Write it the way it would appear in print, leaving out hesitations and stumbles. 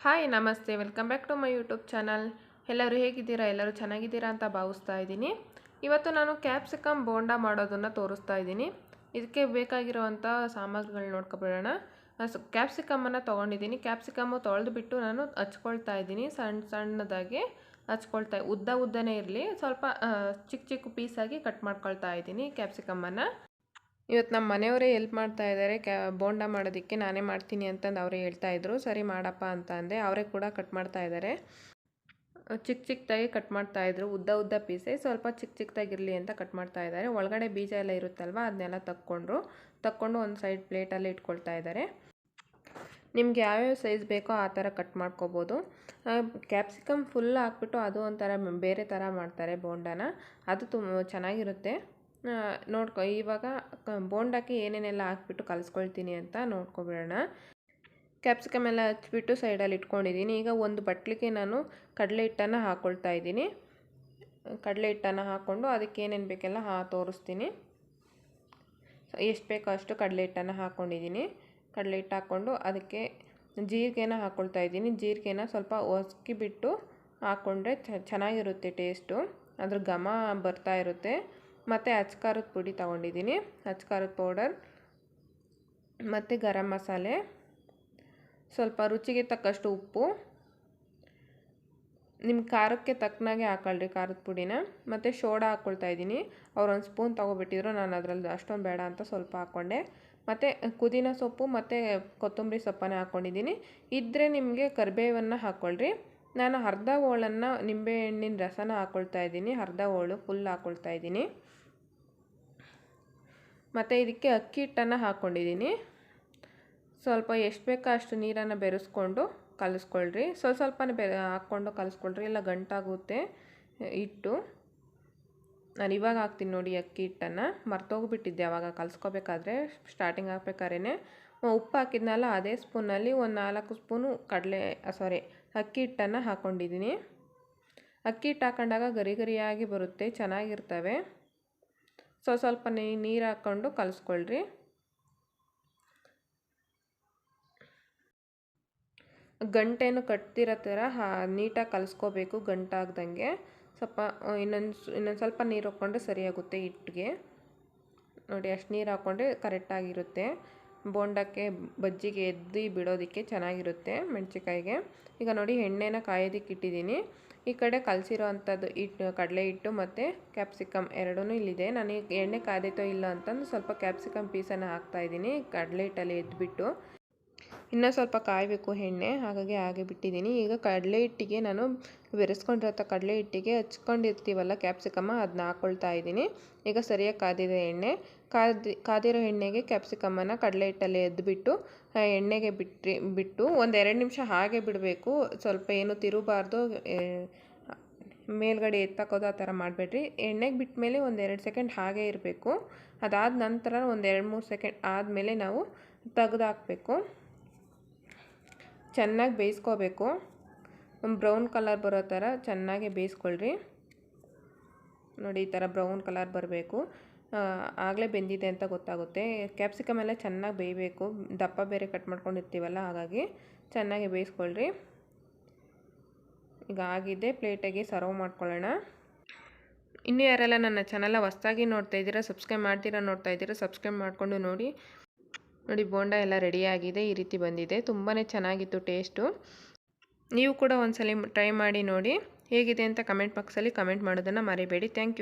Hi ನಮಸ್ತೆ, welcome back to my YouTube channel. ಎಲ್ಲರೂ ಹೇಗಿದ್ದೀರಾ? ಎಲ್ಲರೂ ಚೆನ್ನಾಗಿದ್ದೀರಾ ಅಂತ ಭಾವಿಸ್ತಾ ಇದ್ದೀನಿ. ಇವತ್ತು ನಾನು ಕ್ಯಾಪ್ಸಿಕಮ್ ಬೋಂಡಾ ಮಾಡೋದನ್ನು ತೋರಿಸ್ತಾ ಇದ್ದೀನಿ. ಇದಕ್ಕೆ ಬೇಕಾಗಿರುವಂಥ ಸಾಮಗ್ರಿಗಳು ನೋಡ್ಕೊಬಿಡೋಣ. ಕ್ಯಾಪ್ಸಿಕಮನ್ನು ತೊಗೊಂಡಿದ್ದೀನಿ. ಕ್ಯಾಪ್ಸಿಕಮ್ಮು ತೊಳೆದುಬಿಟ್ಟು ನಾನು ಹಚ್ಕೊಳ್ತಾ ಇದ್ದೀನಿ. ಸಣ್ಣದಾಗಿ ಉದ್ದನೇ ಇರಲಿ, ಸ್ವಲ್ಪ ಚಿಕ್ಕ ಚಿಕ್ಕ ಪೀಸಾಗಿ ಕಟ್ ಮಾಡ್ಕೊಳ್ತಾ ಇದ್ದೀನಿ ಕ್ಯಾಪ್ಸಿಕಮ್ಮನ್ನು. ಇವತ್ತು ನಮ್ಮ ಮನೆಯವರೇ ಹೆಲ್ಪ್ ಮಾಡ್ತಾ ಇದ್ದಾರೆ ಬೋಂಡಾ ಮಾಡೋದಕ್ಕೆ. ನಾನೇ ಮಾಡ್ತೀನಿ ಅಂತಂದು ಅವರೇ ಹೇಳ್ತಾಯಿದ್ರು. ಸರಿ ಮಾಡಪ್ಪ ಅಂತ ಅಂದೆ. ಅವರೇ ಕೂಡ ಕಟ್ ಮಾಡ್ತಾ ಇದ್ದಾರೆ. ಚಿಕ್ಕದಾಗಿ ಕಟ್ ಮಾಡ್ತಾಯಿದ್ರು. ಉದ್ದ ಪೀಸೇ ಸ್ವಲ್ಪ ಚಿಕ್ಕದಾಗಿರಲಿ ಅಂತ ಕಟ್ ಮಾಡ್ತಾ ಇದ್ದಾರೆ. ಒಳಗಡೆ ಬೀಜ ಎಲ್ಲ ಇರುತ್ತಲ್ವ, ಅದನ್ನೆಲ್ಲ ತಕ್ಕೊಂಡು ಒಂದು ಸೈಡ್ ಪ್ಲೇಟಲ್ಲಿ ಇಟ್ಕೊಳ್ತಾ ಇದ್ದಾರೆ. ನಿಮ್ಗೆ ಯಾವ್ಯಾವ ಸೈಜ್ ಬೇಕೋ ಆ ಥರ ಕಟ್ ಮಾಡ್ಕೋಬೋದು. ಕ್ಯಾಪ್ಸಿಕಮ್ ಫುಲ್ ಹಾಕ್ಬಿಟ್ಟು ಅದು ಒಂಥರ ಬೇರೆ ಥರ ಮಾಡ್ತಾರೆ ಬೋಂಡಾನ. ಅದು ಚೆನ್ನಾಗಿರುತ್ತೆ. ಇವಾಗ ಬೋಂಡಾಕ್ಕೆ ಏನೇನೆಲ್ಲ ಹಾಕ್ಬಿಟ್ಟು ಕಲಿಸ್ಕೊಳ್ತೀನಿ ಅಂತ ನೋಡ್ಕೊಬಿಡೋಣ. ಕ್ಯಾಪ್ಸಿಕಮ್ ಎಲ್ಲ ಹಚ್ಬಿಟ್ಟು ಸೈಡಲ್ಲಿ ಇಟ್ಕೊಂಡಿದ್ದೀನಿ. ಈಗ ಒಂದು ಬಟ್ಲಿಗೆ ನಾನು ಕಡಲೆ ಹಿಟ್ಟನ್ನು ಹಾಕ್ಕೊಳ್ತಾ ಇದ್ದೀನಿ. ಕಡಲೆ ಹಿಟ್ಟನ್ನು ಹಾಕ್ಕೊಂಡು ಅದಕ್ಕೆ ಏನೇನು ಬೇಕೆಲ್ಲ ತೋರಿಸ್ತೀನಿ. ಎಷ್ಟು ಬೇಕೋ ಅಷ್ಟು ಕಡಲೆ ಹಿಟ್ಟನ್ನು ಹಾಕ್ಕೊಂಡಿದ್ದೀನಿ. ಕಡಲೆ ಹಿಟ್ಟು ಹಾಕ್ಕೊಂಡು ಅದಕ್ಕೆ ಜೀರಿಗೆನ ಹಾಕ್ಕೊಳ್ತಾ ಇದ್ದೀನಿ. ಜೀರಿಗೆನ ಸ್ವಲ್ಪ ಒಸಕಿ ಬಿಟ್ಟು ಹಾಕ್ಕೊಂಡ್ರೆ ಚೆನ್ನಾಗಿರುತ್ತೆ ಟೇಸ್ಟು. ಅದ್ರ ಘಮ ಬರ್ತಾ ಇರುತ್ತೆ. ಮತ್ತು ಅಚ್ಕಾರದ ಪುಡಿ ತೊಗೊಂಡಿದ್ದೀನಿ, ಅಚ್ಕಾರದ ಪೌಡರ್ ಮತ್ತು ಗರಂ ಮಸಾಲೆ, ಸ್ವಲ್ಪ ರುಚಿಗೆ ತಕ್ಕಷ್ಟು ಉಪ್ಪು. ನಿಮ್ಮ ಖಾರಕ್ಕೆ ತಕ್ಕನಾಗೆ ಹಾಕೊಳ್ರಿ ಖಾರದ ಪುಡಿನ. ಮತ್ತು ಸೋಡಾ ಹಾಕ್ಕೊಳ್ತಾ ಇದ್ದೀನಿ. ಅವ್ರು ಒಂದು ಸ್ಪೂನ್ ತೊಗೊಬಿಟ್ಟಿದ್ರು, ನಾನು ಅದರಲ್ಲಿ ಅಷ್ಟೊಂದು ಬೇಡ ಅಂತ ಸ್ವಲ್ಪ ಹಾಕ್ಕೊಂಡೆ. ಮತ್ತು ಪುದೀನ ಸೊಪ್ಪು ಮತ್ತು ಕೊತ್ತಂಬರಿ ಸೊಪ್ಪನ್ನು ಹಾಕ್ಕೊಂಡಿದ್ದೀನಿ. ಇದ್ದರೆ ನಿಮಗೆ ಕರಿಬೇವನ್ನು ಹಾಕ್ಕೊಳ್ರಿ. ನಾನು ಅರ್ಧ ಹೋಳನ್ನು ನಿಂಬೆಹಣ್ಣಿನ ರಸನ ಹಾಕ್ಕೊಳ್ತಾ ಇದ್ದೀನಿ. ಅರ್ಧ ಹೋಳು ಫುಲ್ ಹಾಕ್ಕೊಳ್ತಾ ಇದ್ದೀನಿ. ಮತ್ತು ಇದಕ್ಕೆ ಅಕ್ಕಿ ಹಿಟ್ಟನ್ನು ಹಾಕ್ಕೊಂಡಿದ್ದೀನಿ. ಸ್ವಲ್ಪ ಎಷ್ಟು ಬೇಕೋ ಅಷ್ಟು ನೀರನ್ನು ಬೆರೆಸ್ಕೊಂಡು ಕಲಿಸ್ಕೊಳ್ರಿ. ಸ್ವಲ್ಪನೇ ಹಾಕ್ಕೊಂಡು ಕಲಿಸ್ಕೊಳ್ರಿ, ಇಲ್ಲ ಗಂಟಾಗುತ್ತೆ ಹಿಟ್ಟು. ನಾನು ಇವಾಗ ಹಾಕ್ತೀನಿ ನೋಡಿ ಅಕ್ಕಿ ಹಿಟ್ಟನ್ನು. ಮರ್ತೋಗ್ಬಿಟ್ಟಿದ್ದೆ ಆವಾಗ ಕಲಿಸ್ಕೋಬೇಕಾದ್ರೆ, ಸ್ಟಾರ್ಟಿಂಗ್ ಹಾಕ್ಬೇಕಾದ್ರೇ. ಉಪ್ಪು ಹಾಕಿದ್ನಲ್ಲ, ಅದೇ ಸ್ಪೂನಲ್ಲಿ ಒಂದು 4 ಸ್ಪೂನು ಅಕ್ಕಿ ಹಿಟ್ಟನ್ನು ಹಾಕ್ಕೊಂಡಿದ್ದೀನಿ. ಅಕ್ಕಿ ಹಿಟ್ಟು ಹಾಕೊಂಡಾಗ ಗರಿಯಾಗಿ ಬರುತ್ತೆ, ಚೆನ್ನಾಗಿರ್ತವೆ. ಸ್ವಲ್ಪ ನೀರು ಹಾಕ್ಕೊಂಡು ಕಲಿಸ್ಕೊಳ್ರಿ. ಗಂಟೇನು ಕಟ್ತಿರೋ ಥರ ನೀಟಾಗಿ ಕಲಿಸ್ಕೋಬೇಕು, ಗಂಟಾಗ್ದಂಗೆ. ಸ್ವಲ್ಪ ಇನ್ನೊಂದು ಸ್ವಲ್ಪ ನೀರು ಹಾಕ್ಕೊಂಡ್ರೆ ಸರಿಯಾಗುತ್ತೆ ಹಿಟ್ಟಿಗೆ. ನೋಡಿ, ಅಷ್ಟು ನೀರು ಹಾಕ್ಕೊಂಡ್ರೆ ಕರೆಕ್ಟಾಗಿರುತ್ತೆ. ಬೋಂಡಕ್ಕೆ ಬಜ್ಜಿಗೆ ಎದ್ದು ಬಿಡೋದಕ್ಕೆ ಚೆನ್ನಾಗಿರುತ್ತೆ, ಮೆಣಸಿಕಾಯಿಗೆ. ಈಗ ನೋಡಿ, ಎಣ್ಣೆನ ಕಾಯೋದಕ್ಕೆ ಇಟ್ಟಿದ್ದೀನಿ. ಈ ಕಡೆ ಕಲಸಿರೋ ಅಂಥದ್ದು ಕಡಲೆ ಹಿಟ್ಟು ಮತ್ತು ಕ್ಯಾಪ್ಸಿಕಮ್ ಎರಡೂ ಇಲ್ಲಿದೆ. ನಾನು ಎಣ್ಣೆ ಕಾದೈತೋ ಇಲ್ಲ ಅಂತಂದು ಸ್ವಲ್ಪ ಕ್ಯಾಪ್ಸಿಕಮ್ ಪೀಸನ್ನು ಹಾಕ್ತಾಯಿದ್ದೀನಿ ಕಡಲೆ ಹಿಟ್ಟಲ್ಲಿ ಎದ್ದುಬಿಟ್ಟು. ಇನ್ನೂ ಸ್ವಲ್ಪ ಕಾಯಬೇಕು ಎಣ್ಣೆ, ಹಾಗೆ ಬಿಟ್ಟಿದ್ದೀನಿ. ಈಗ ಕಡಲೆ ಹಿಟ್ಟಿಗೆ ನಾನು ಬೆರೆಸ್ಕೊಂಡಿರೋ ಕಡಲೆ ಹಿಟ್ಟಿಗೆ ಹಚ್ಕೊಂಡಿರ್ತೀವಲ್ಲ ಕ್ಯಾಪ್ಸಿಕಮ್ಮ, ಅದನ್ನ ಹಾಕ್ಕೊಳ್ತಾ ಇದ್ದೀನಿ. ಈಗ ಸರಿಯಾಗಿ ಕಾದಿದೆ ಎಣ್ಣೆ. ಕಾದಿರೋ ಎಣ್ಣೆಗೆ ಕ್ಯಾಪ್ಸಿಕಮ್ಮನ್ನು ಕಡಲೆ ಹಿಟ್ಟಲ್ಲಿ ಎದ್ದುಬಿಟ್ಟು ಎಣ್ಣೆಗೆ ಬಿಟ್ಟು ಒಂದು 2 ನಿಮಿಷ ಹಾಗೆ ಬಿಡಬೇಕು. ಸ್ವಲ್ಪ ಏನು ತಿರುಗಬಾರ್ದು, ಮೇಲ್ಗಡೆ ಎತ್ತಾಕೋದು ಆ ಥರ ಮಾಡಬೇಡ್ರಿ. ಎಣ್ಣೆಗೆ ಬಿಟ್ಟ ಮೇಲೆ ಒಂದು 2 ಸೆಕೆಂಡ್ ಹಾಗೇ ಇರಬೇಕು. ಅದಾದ ನಂತರ ಒಂದು 2-3 ಸೆಕೆಂಡ್ ಆದಮೇಲೆ ನಾವು ತೆಗೆದು ಹಾಕಬೇಕು. ಚೆನ್ನಾಗಿ ಬೇಯಿಸ್ಕೋಬೇಕು. ಒಂದು ಬ್ರೌನ್ ಕಲರ್ ಬರೋ ಥರ ಚೆನ್ನಾಗಿ ಬೇಯಿಸ್ಕೊಳ್ರಿ. ನೋಡಿ, ಈ ಥರ ಬ್ರೌನ್ ಕಲರ್ ಬರಬೇಕು. ಆಗಲೇ ಬೆಂದಿದೆ ಅಂತ ಗೊತ್ತಾಗುತ್ತೆ. ಕ್ಯಾಪ್ಸಿಕಮ್ ಎಲ್ಲ ಚೆನ್ನಾಗಿ ಬೇಯಬೇಕು. ದಪ್ಪ ಬೇರೆ ಕಟ್ ಮಾಡ್ಕೊಂಡಿರ್ತೀವಲ್ಲ, ಹಾಗಾಗಿ ಚೆನ್ನಾಗಿ ಬೇಯಿಸ್ಕೊಳ್ರಿ. ಈಗ ಆಗಿದೆ, ಪ್ಲೇಟಿಗೆ ಸರ್ವ್ ಮಾಡ್ಕೊಳ್ಳೋಣ. ಇನ್ನೂ ಯಾರೆಲ್ಲ ನನ್ನ ಚಾನಲ್ನ ಹೊಸದಾಗಿ ನೋಡ್ತಾ ಇದ್ದೀರಾ, ನೋಡ್ತಾ ಇದ್ದೀರಾ, ಸಬ್ಸ್ಕ್ರೈಬ್ ಮಾಡಿಕೊಂಡು ನೋಡಿ. ಬೋಂಡ ಎಲ್ಲ ರೆಡಿಯಾಗಿದೆ, ಈ ರೀತಿ ಬಂದಿದೆ. ತುಂಬಾ ಚೆನ್ನಾಗಿತ್ತು ಟೇಸ್ಟು. ನೀವು ಕೂಡ ಒಂದ್ಸಲ ಟ್ರೈ ಮಾಡಿ ನೋಡಿ ಹೇಗಿದೆ ಅಂತ ಕಮೆಂಟ್ ಬಾಕ್ಸಲ್ಲಿ ಕಮೆಂಟ್ ಮಾಡೋದನ್ನು ಮರಿಬೇಡಿ. Thank you.